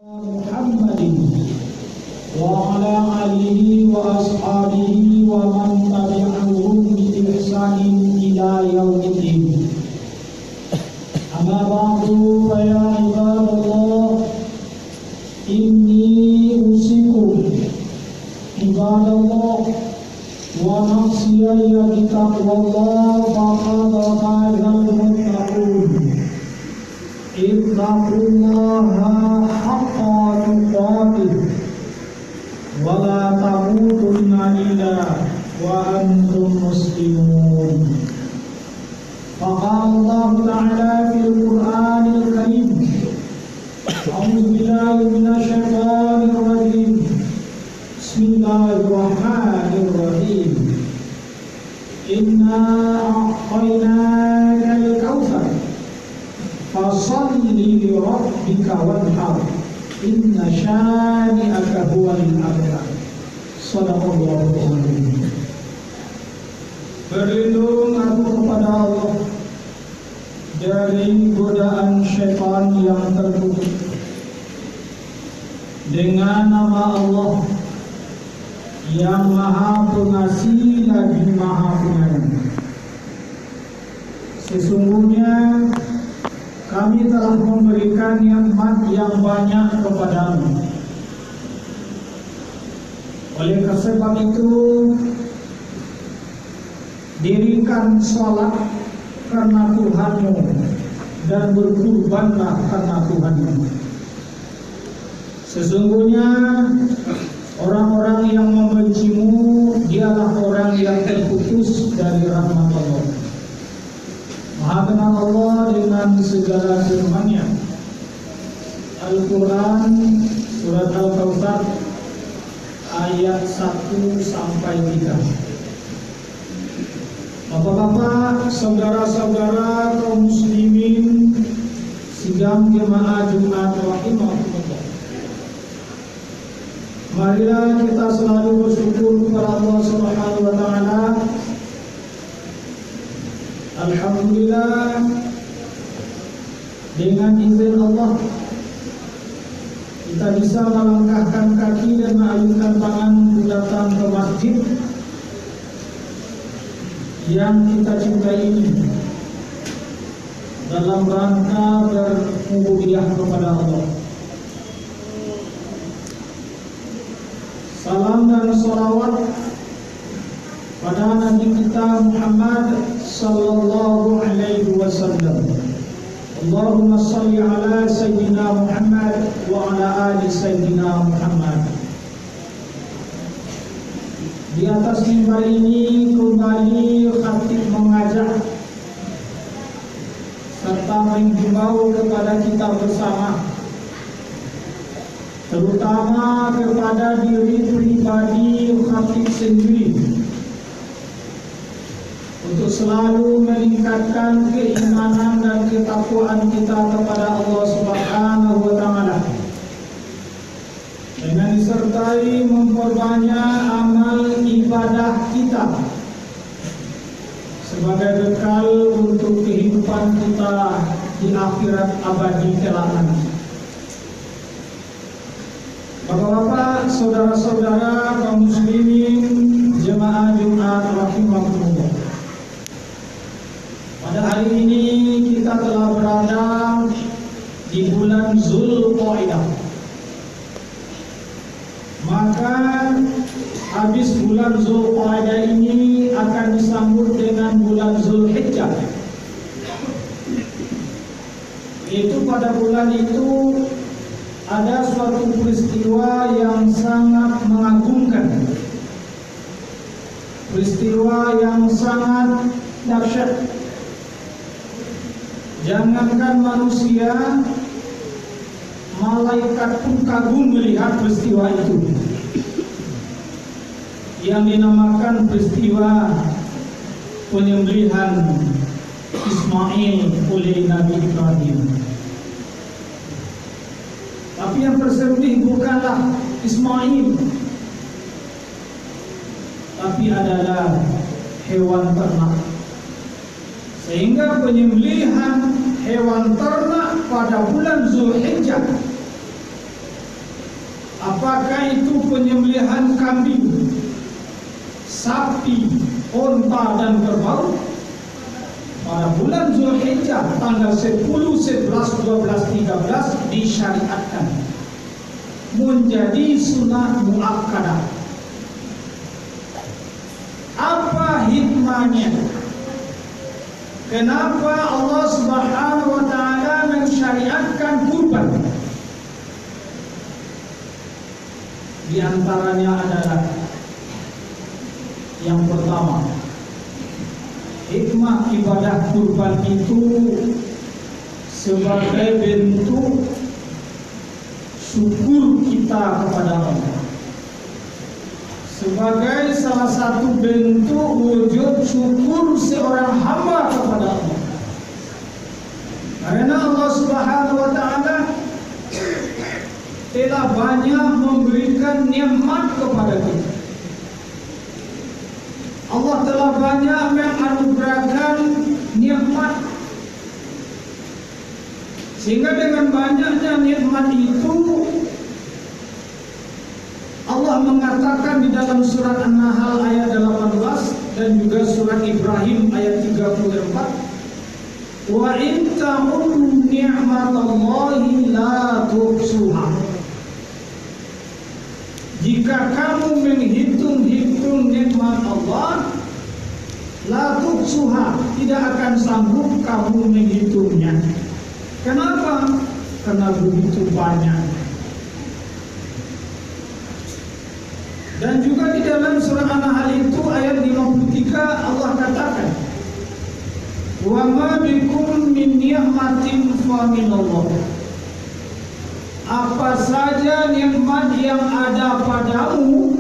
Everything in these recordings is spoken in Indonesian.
Muhammadin wa ala alihi wa ashabihi wa man tabi'ahum bi ihsanin ila yaumiddin. Amma ba'du fa ya ibadallah, inni usikum ibadallah wa nafsiyya bi taqwallah faqad fazal muttaqun. Ittaqullaha haqqa tuqatih wa la tamutunna illa wa antum muslimun. Faqala Allah Ta'ala fil Qur'anil Karim, a'udzu billahi minasy syaithanir rajim. Bismillahirrahmanirrahim. Inna a'tainakal kautsar fasalli li rabbika wanhar inna syani'aka huwal abtar. Shadaqallahu alazim. Berlindung aku kepada Allah dari godaan syaitan yang terkutuk. Dengan nama Allah yang Maha Pengasih lagi Maha Penyayang. Sesungguhnya kami telah memberikan nikmat yang banyak kepadamu. Oleh sebab itu, dirikan sholat karena Tuhanmu dan berkurbanlah karena Tuhanmu. Sesungguhnya orang-orang yang membencimu dialah orang yang terputus dari rahmat Allah. Maha kenal Allah dengan segala firman-Nya. Al-Quran Surat Al-Kautsar ayat 1 sampai 3. Bapak-bapak, saudara-saudara kaum muslimin sidang jemaah Jumat rahimahullah. Marilah kita selalu bersyukur kepada Allah Subhanahu wa taala. Alhamdulillah, dengan izin Allah kita bisa melangkahkan kaki dan mengayunkan tangan datang ke masjid yang kita cintai ini dalam rangka berubudiyah kepada Allah. Salam dan salawat pada Nabi kita Muhammad sallallahu alaihi wasallam. Allahumma salli ala sayyidina Muhammad wa ala ali sayyidina Muhammad. Di atas mimbar ini kembali khatib mengajak serta menghimbau kepada kita bersama, terutama kepada diri pribadi khatib sendiri, untuk selalu meningkatkan keimanan dan ketakwaan kita kepada Allah Subhanahu wa taala, dengan disertai memperbanyak amal ibadah kita sebagai bekal untuk kehidupan kita di akhirat abadi kelak nanti. Bapak-bapak, saudara-saudara kaum muslimin jemaah Jumat rahimahullah. Pada hari ini kita telah berada di bulan Zulqa'dah. Maka habis bulan Zulqa'dah ini akan disambut dengan bulan Zulhijjah. Itu pada bulan itu ada suatu peristiwa yang sangat mengagumkan, peristiwa yang sangat dahsyat. Jangankan manusia, malaikat pun kagum melihat peristiwa itu, yang dinamakan peristiwa penyembelihan Ismail oleh Nabi Ibrahim. Tapi yang tersembelih bukanlah Ismail, tapi adalah hewan ternak. Sehingga penyembelihan hewan ternak pada bulan Zulhijjah apakah itu penyembelihan kambing, sapi, unta dan kerbau pada bulan Zulhijjah tanggal 10, 11, 12, 13 disyariatkan menjadi sunah muakkadah. Apa hikmahnya? Kenapa Allah Subhanahu wa taala mensyariatkan kurban? Di antaranya adalah yang pertama, hikmah ibadah kurban itu sebagai bentuk syukur kita kepada Allah, sebagai salah satu bentuk wujud syukur seorang hamba kepada Allah. Karena Allah Subhanahu wa taala telah banyak memberikan nikmat kepada kita. Allah telah banyak menganugerahkan nikmat, sehingga dengan banyaknya nikmat itu Allah mengatakan di dalam surat An-Nahl ayat 18 dan juga surat Ibrahim ayat 34, wa in ta'uddu ni'matallahi la tuhsuha. Jika kamu menghitung-hitung nikmat Allah, la tuhsuha, tidak akan sanggup kamu menghitungnya. Kenapa? Karena begitu banyak. Dan juga di dalam surah An-Nahl itu ayat 53 Allah katakan, wa ma bikum min ni'matin fa minallah. Apa saja nikmat yang ada padamu,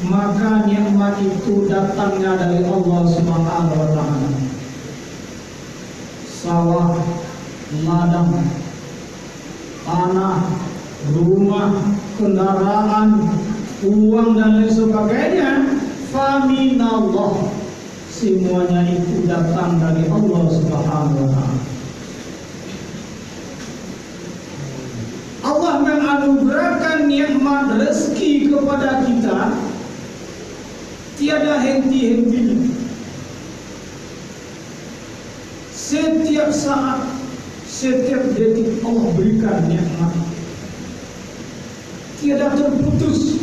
maka nikmat itu datangnya dari Allah Subhanahu wa taala. Sawah, ladang, tanah, rumah, kendaraan, uang dan lain sebagainya, faminallah, semuanya itu datang dari Allah Subhanahu wa taala. Allah menganugerahkan nikmat rezeki kepada kita tiada henti-hentinya. Setiap saat, setiap detik Allah berikan nikmat, tiada terputus.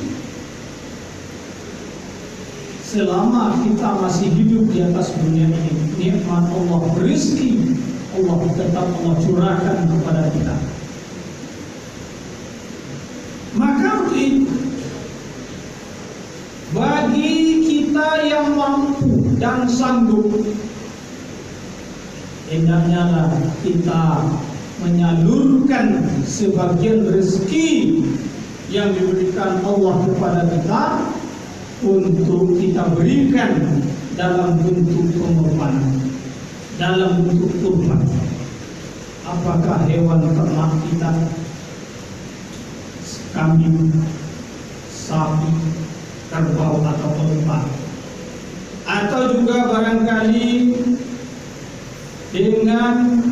Selama kita masih hidup di atas dunia ini, nikmat Allah, rezeki Allah tetap Allah curahkan kepada kita. Maka untuk itu, bagi kita yang mampu dan sanggup, hendaknya kita menyalurkan sebagian rezeki yang diberikan Allah kepada kita untuk kita berikan dalam bentuk pengorbanan, dalam bentuk kurban. Apakah hewan ternak kita, kambing, sapi, kerbau atau unta, atau juga barangkali dengan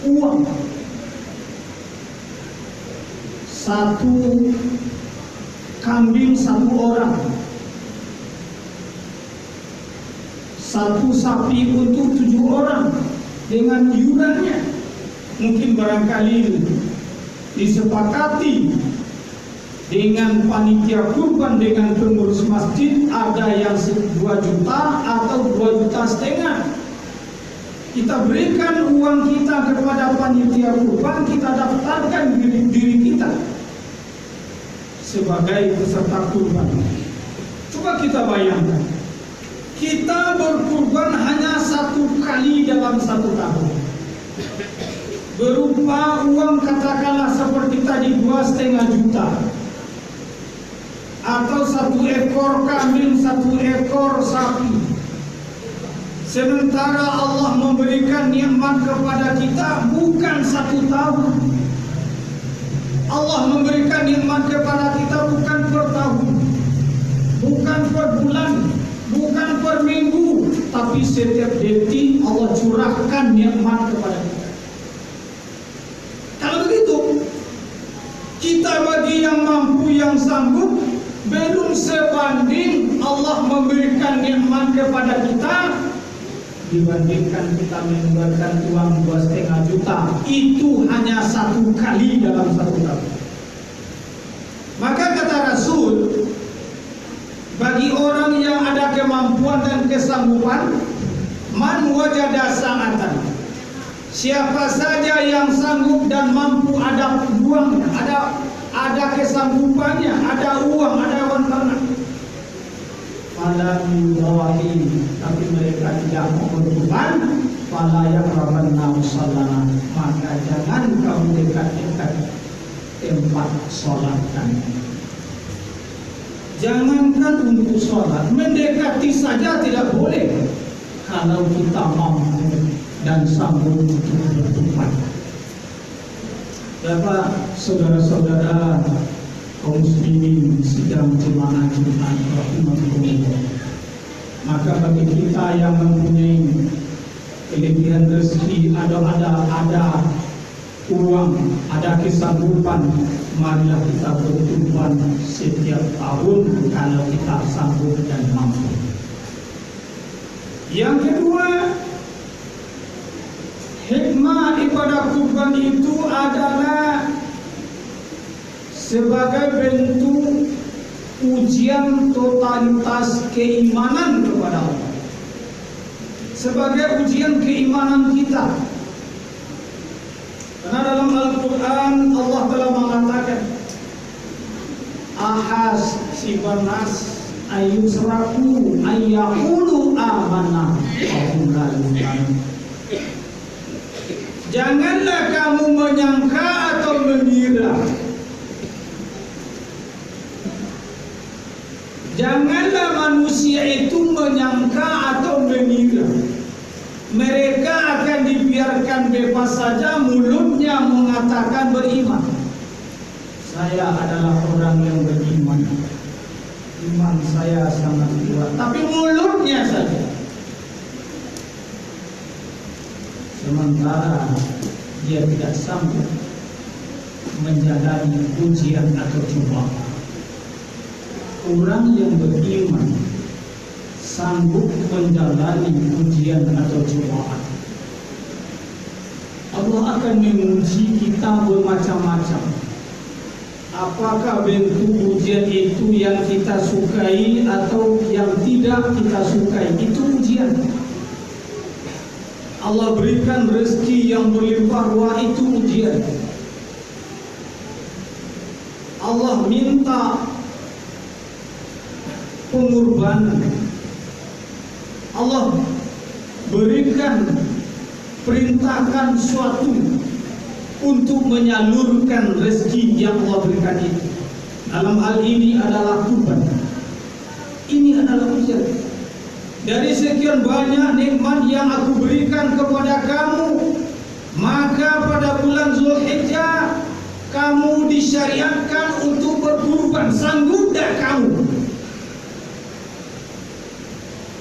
uang, satu kambing satu orang, satu sapi untuk 7 orang dengan iurannya, mungkin barangkali disepakati dengan panitia kurban, dengan pengurus masjid, ada yang 2 juta atau 2,5 juta. Kita berikan uang kita kepada panitia kurban, kita daftarkan diri kita sebagai peserta kurban. Coba kita bayangkan, kita berkurban hanya 1 kali dalam 1 tahun, berupa uang katakanlah seperti tadi 2,5 juta, atau 1 ekor kambing, 1 ekor sapi. Sementara Allah memberikan nikmat kepada kita bukan 1 tahun. Allah memberikan nikmat kepada kita bukan per tahun, bukan per bulan, bukan per minggu, tapi setiap detik Allah curahkan nikmat kepada kita. Kalau begitu, kita bagi yang mampu, yang sanggup, belum sebanding Allah memberikan nikmat kepada kita dibandingkan kita mengeluarkan uang 2,5 juta. Itu hanya 1 kali dalam 1 tahun. Maka kata Rasul, bagi orang yang ada kemampuan dan kesanggupan, man wajada sa'atan, siapa saja yang sanggup dan mampu, ada uang, ada kesanggupannya, ada uang, ada wantanan, fala yudahi, tapi mereka tidak mau berkorban, fala yaqrabanna musallana, maka jangan kamu dekat-dekat tempat sholat kami. Jangankan untuk sholat, mendekati saja tidak boleh kalau kita mampu dan sanggup untuk berkorban. Bapak, saudara-saudara kaum muslimin sidang jemaah Jumat rahimahullah, maka bagi kita yang mempunyai kelebihan rezeki, ada uang, ada kesanggupan, marilah kita berkorban setiap tahun kalau kita sanggup dan mampu. Yang kedua, hikmah ibadah kurban itu adalah sebagai bentuk ujian totalitas keimanan kepada Allah, sebagai ujian keimanan kita. Karena dalam Al-Quran Allah telah mengatakan, ahas sibanas ayusraku ayyaqulu amanna wa hum la yu'minun. Janganlah kamu menyangka atau mengira, janganlah manusia itu menyangka atau mengira mereka akan dibiarkan bebas saja mulutnya mengatakan beriman. Saya adalah orang yang beriman, iman saya sangat kuat, tapi mulutnya saja. Sementara dia tidak sanggup menjalani ujian atau cobaan. Orang yang beriman sanggup menjalani ujian atau cobaan. Allah akan menguji kita bermacam-macam. Apakah bentuk ujian itu yang kita sukai atau yang tidak kita sukai? Itu ujian. Allah berikan rezeki yang berlimpah ruah, itu ujian. Allah minta pengorbanan, Allah berikan, perintahkan suatu untuk menyalurkan rezeki yang Allah berikan itu. Dalam hal ini adalah kurban. Ini adalah ujian. Dari sekian banyak nikmat yang aku berikan kepada kamu, maka pada bulan Zulhijjah kamu disyariatkan untuk berkurban. Sanggup tak kamu?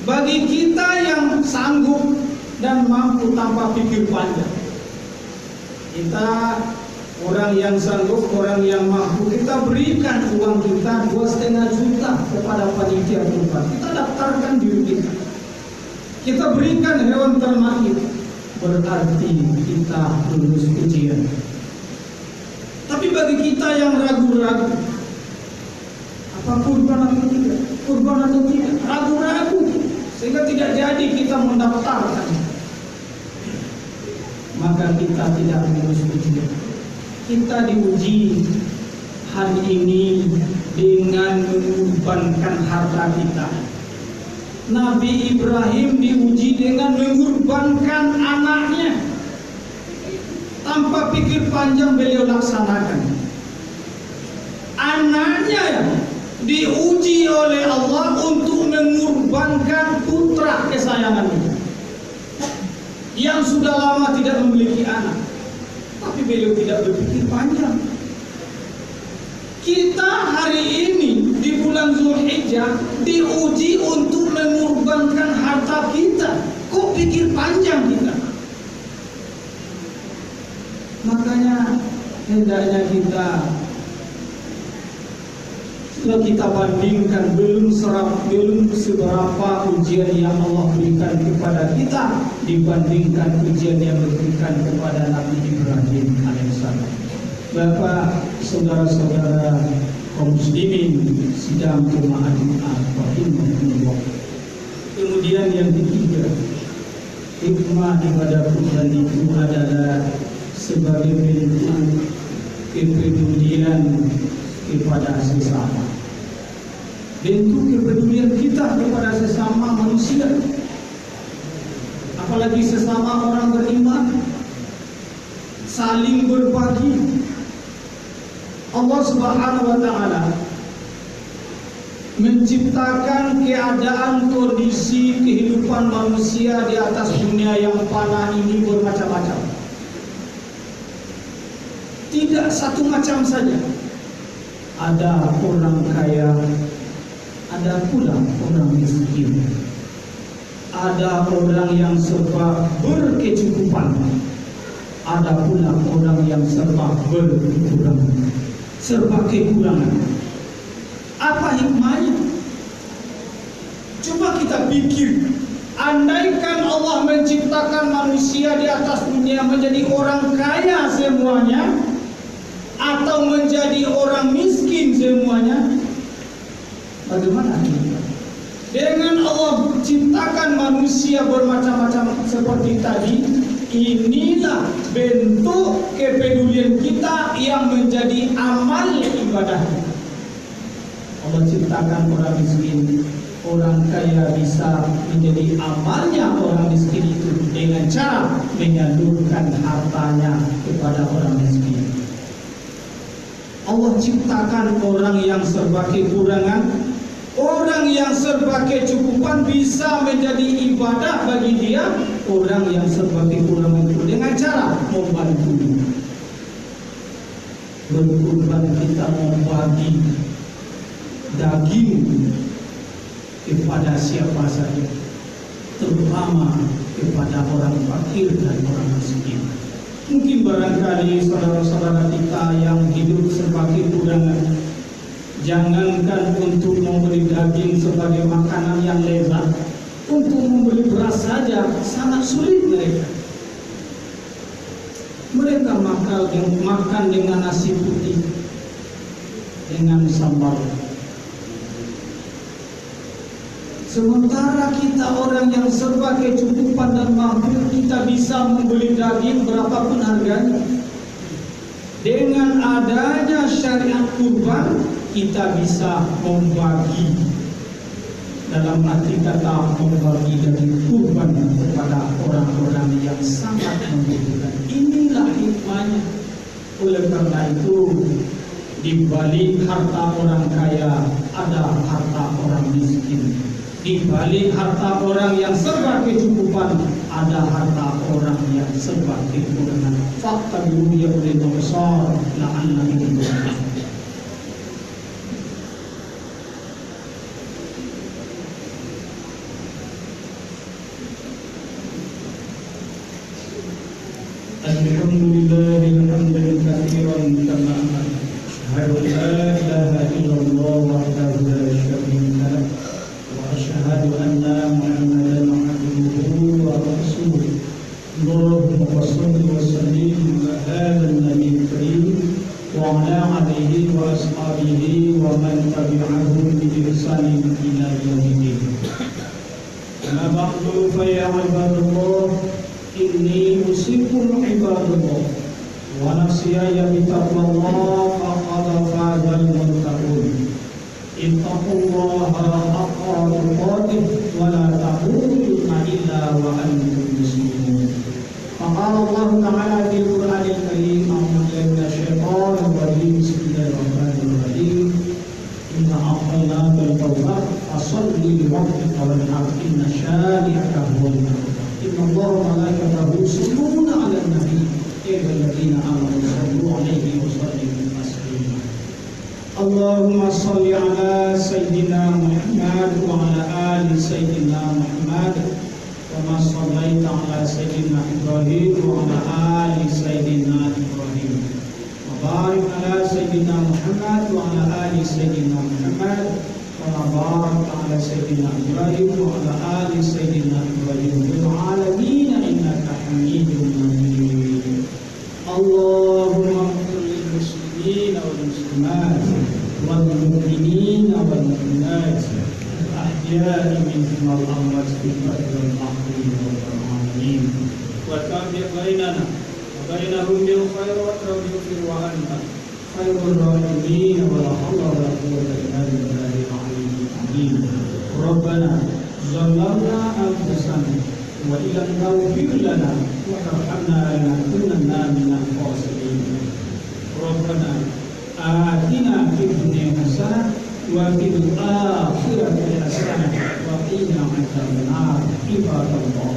Bagi kita yang sanggup dan mampu tanpa pikir panjang, kita orang yang sanggup, orang yang mampu, kita berikan uang kita 2,5 juta kepada panitia kurban. Kita daftarkan diri kita, kita berikan hewan ternak itu, berarti kita lulus ujian. Tapi bagi kita yang ragu-ragu, apa kurban atau tidak, kurban atau tidak, ragu-ragu, sehingga tidak jadi kita mendaftarkan, maka kita tidak lulus ujian. Kita diuji hari ini dengan mengorbankan harta kita. Nabi Ibrahim diuji dengan mengorbankan anaknya. Tanpa pikir panjang beliau laksanakan. Anaknya diuji oleh Allah untuk mengorbankan putra kesayangannya yang sudah lama tidak memiliki anak. Tapi beliau tidak berpikir panjang. Kita hari ini di bulan Zulhijjah diuji untuk mengorbankan harta kita. Kok pikir panjang kita? Makanya hendaknya kita Kalau kita bandingkan belum seberapa ujian yang Allah berikan kepada kita dibandingkan ujian yang diberikan kepada Nabi Ibrahim alaihissalam. Bapak, saudara-saudara kaum muslimin sidang jemaah Jumat rahimahumullah. Kemudian yang ketiga, hikmah ibadah Quran itu adalah sebagai bentuk kepedulian kepada sesama. Bentuk kepedulian kita kepada sesama manusia, apalagi sesama orang beriman, saling berbagi. Allah Subhanahu wa taala menciptakan keadaan kondisi kehidupan manusia di atas dunia yang fana ini bermacam-macam. Tidak satu macam saja. Ada orang kaya, ada pula orang miskin. Ada orang yang serba berkecukupan, ada pula orang yang serba berkekurangan, serba kekurangan. Apa hikmahnya? Coba kita pikir, andaikan Allah menciptakan manusia di atas dunia menjadi orang kaya semuanya, atau menjadi orang miskin semuanya, bagaimana? Dengan Allah ciptakan manusia bermacam-macam seperti tadi, inilah bentuk kepedulian kita yang menjadi amal ibadah. Allah ciptakan orang miskin, orang kaya bisa menjadi amalnya orang miskin itu dengan cara menyalurkan hartanya kepada orang miskin. Allah ciptakan orang yang serba kekurangan, orang yang serba kecukupan bisa menjadi ibadah bagi dia. Orang yang serba kekurangan itu dengan cara membantu. Berkorban kita membagi daging kepada siapa saja, terutama kepada orang fakir dan orang miskin. Mungkin barangkali saudara-saudara kita yang hidup serba kekurangan, jangankan untuk membeli daging sebagai makanan yang lezat, untuk membeli beras saja sangat sulit mereka. Mereka makan dengan nasi putih, dengan sambal. Sementara kita orang yang serba kecukupan dan mampu, kita bisa membeli daging berapapun harganya. Dengan adanya syariat kurban, kita bisa membagi, dalam arti kata membagi daging kurban kepada orang-orang yang sangat membutuhkan. Inilah hikmahnya. Oleh karena itu, di balik harta orang kaya ada harta orang miskin. Di balik harta orang yang serba kecukupan ada harta orang yang serba kekurangan. Fakta dulu yang boleh besar la'allakum turhamun. Alhamdulillah hamdan katsiran kama asyhadu an la ilaha illallah wahdahu la syarika lah. أشهد أن محمدا عبده ورسوله اللهم صل وسلم على هذا النبي الكريم وعلى آله وأصحابه ومن تبعهم بإحسان إلى يوم الدين. أما بعد فيا عباد الله إني أوصيكم عباد الله ونفسي بتقوى الله فقد فاز المتقون. اتقوا الله حق تقاته ولا تموتن إلا وأنتم مسلمون. فقال الله تعالى في القرآن الكريم أعوذ بالله من الشيطان الرجيم بسم الله الرحمن الرحيم إنا أعطيناك الكوثر فصل لربك وانحر إن شانئك هو الأبتر. إن الله وملائكته يصلون على النبي يا أيها الذين آمنوا صلوا عليه وسلموا تسليما. اللهم صل على سيدنا محمد وعلى آل سيدنا محمد كما صليت على سيدنا إبراهيم وعلى آل سيدنا إبراهيم وبارك على سيدنا سيدنا محمد وعلى آل سيدنا محمد كما باركت على سيدنا إبراهيم وعلى آل سيدنا إبراهيم في العالمين إنك حميد مجيد. اللهم اغفر للمسلمين والمسلمات والمؤمنين والمؤمنات الأحياء منهم والأموات في البر والبحر رب العالمين، وتابع بيننا وبينهم بالخيرات واغفر وأنت خير الراحمين ولا حول ولا قوة إلا بالله العلي العظيم. ربنا ظلمنا أنفسنا وإن لم تغفر لنا وترحمنا لنكونن من الخاسرين. ربنا آتنا في الدنيا حسنة وفي الآخرة حسنة وقنا عذاب النار. عباد الله،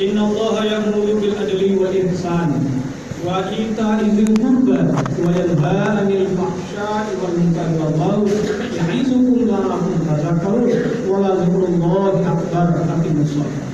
إن الله يأمر بالعدل والإحسان وإيتاء ذي القربى وينهى عن الفحشاء والمنكر والبغي يعظكم لعلكم تذكرون ولذكر الله أكبر. أقيموا الصلاة.